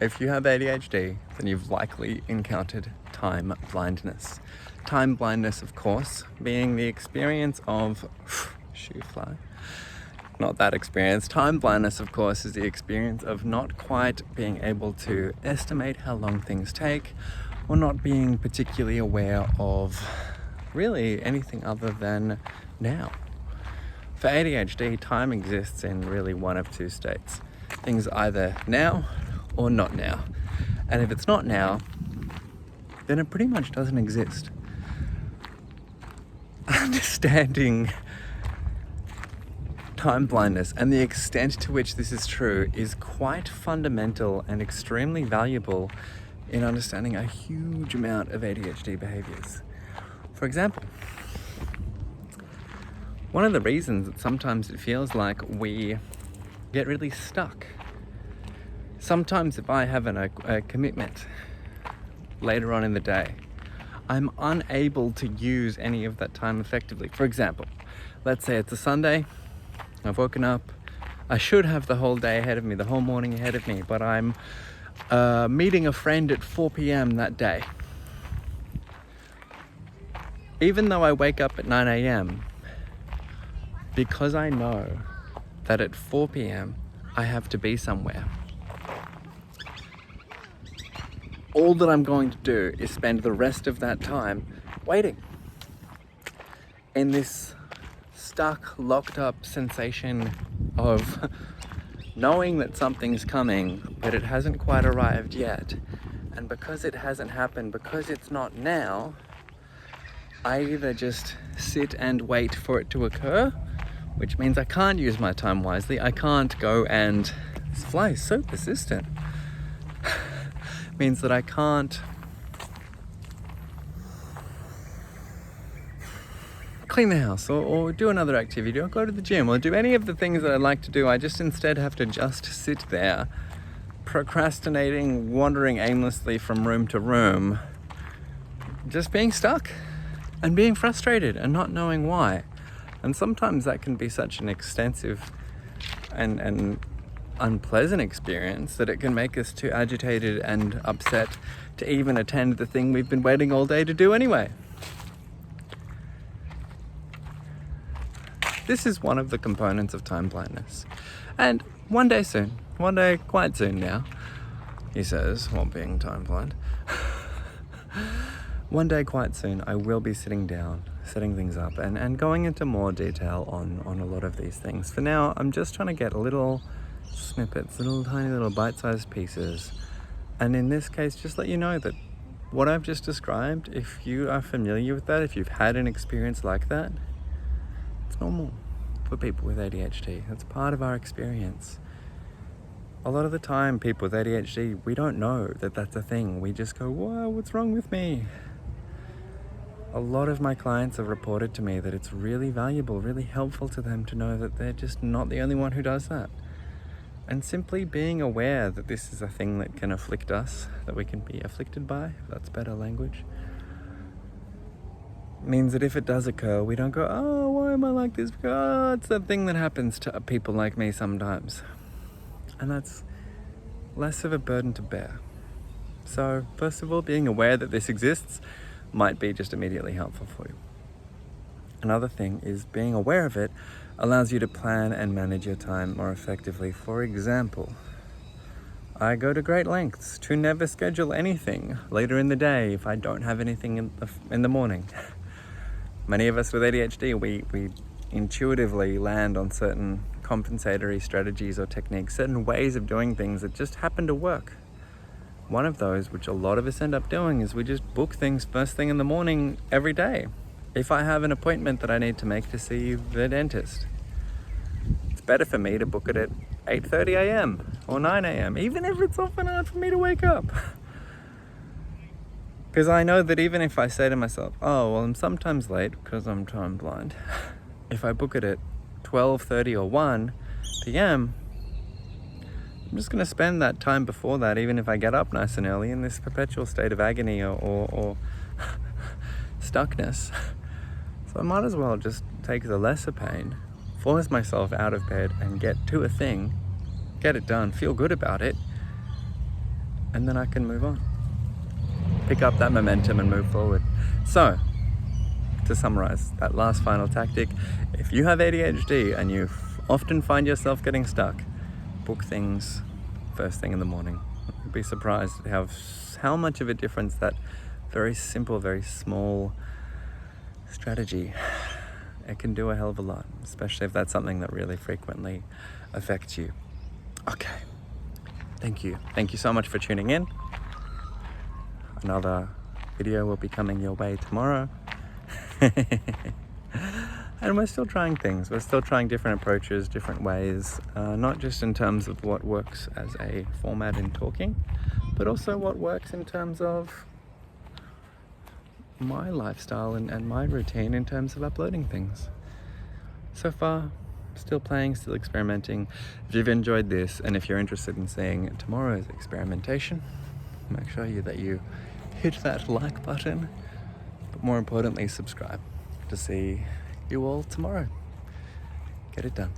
If you have ADHD, then you've likely encountered time blindness. Time blindness, of course, being the experience of shoe fly. Not that experience. Time blindness, of course, is the experience of not quite being able to estimate how long things take, or not being particularly aware of really anything other than now. For ADHD, time exists in really one of two states. Things either now or not now. And if it's not now, then it pretty much doesn't exist. Understanding time blindness and the extent to which this is true is quite fundamental and extremely valuable in understanding a huge amount of ADHD behaviors. For example, one of the reasons that sometimes it feels like we get really stuck. Sometimes if I have a commitment later on in the day, I'm unable to use any of that time effectively. For example, let's say it's a Sunday, I've woken up, I should have the whole day ahead of me, the whole morning ahead of me, but I'm meeting a friend at 4 p.m. that day. Even though I wake up at 9 a.m., because I know that at 4 p.m. I have to be somewhere, all that I'm going to do is spend the rest of that time waiting in this stuck, locked up sensation of knowing that something's coming, but it hasn't quite arrived yet. And because it hasn't happened, because it's not now, I either just sit and wait for it to occur, which means I can't use my time wisely. I can't go and... This fly is so persistent. Means that I can't clean the house or do another activity or go to the gym or do any of the things that I like to do. I just instead have to just sit there procrastinating, wandering aimlessly from room to room, just being stuck and being frustrated and not knowing why. And sometimes that can be such an extensive and unpleasant experience that it can make us too agitated and upset to even attend the thing we've been waiting all day to do anyway. This is one of the components of time blindness. And one day quite soon now, he says, while being time blind, one day quite soon I will be sitting down, setting things up and going into more detail on a lot of these things. For now, I'm just trying to get little snippets, tiny little bite-sized pieces. And in this case, just let you know that what I've just described, if you are familiar with that, if you've had an experience like that, it's normal for people with ADHD. That's part of our experience. A lot of the time, people with ADHD, we don't know that that's a thing. We just go, whoa, what's wrong with me? A lot of my clients have reported to me that it's really valuable, really helpful to them to know that they're just not the only one who does that. And simply being aware that this is a thing that can afflict us, that we can be afflicted by, if that's better language, means that if it does occur, we don't go, oh, why am I like this? Oh, it's that thing that happens to people like me sometimes. And that's less of a burden to bear. So, first of all, being aware that this exists might be just immediately helpful for you. Another thing is being aware of it allows you to plan and manage your time more effectively. For example, I go to great lengths to never schedule anything later in the day if I don't have anything in the morning. Many of us with ADHD, we intuitively land on certain compensatory strategies or techniques, certain ways of doing things that just happen to work. One of those, which a lot of us end up doing, is we just book things first thing in the morning every day. If I have an appointment that I need to make to see the dentist, it's better for me to book it at 8:30 a.m. or 9 a.m., even if it's often hard for me to wake up. Because I know that even if I say to myself, oh, well, I'm sometimes late because I'm time blind, if I book it at 12:30 or 1 p.m., I'm just going to spend that time before that, even if I get up nice and early, in this perpetual state of agony or stuckness. So I might as well just take the lesser pain, force myself out of bed and get to a thing, get it done, feel good about it, and then I can move on. Pick up that momentum and move forward. So, to summarize that last final tactic, if you have ADHD and you often find yourself getting stuck, book things first thing in the morning. You'd be surprised at how much of a difference that very simple, very small strategy, it can do a hell of a lot, especially if that's something that really frequently affects you. Okay, thank you so much for tuning in. Another video will be coming your way tomorrow. And we're still trying things. We're still trying different approaches, different ways, not just in terms of what works as a format in talking, but also what works in terms of my lifestyle and my routine in terms of uploading things. So far, still playing, still experimenting. If you've enjoyed this and if you're interested in seeing tomorrow's experimentation, make sure that you hit that like button, but more importantly, subscribe to see you all tomorrow. Get it done.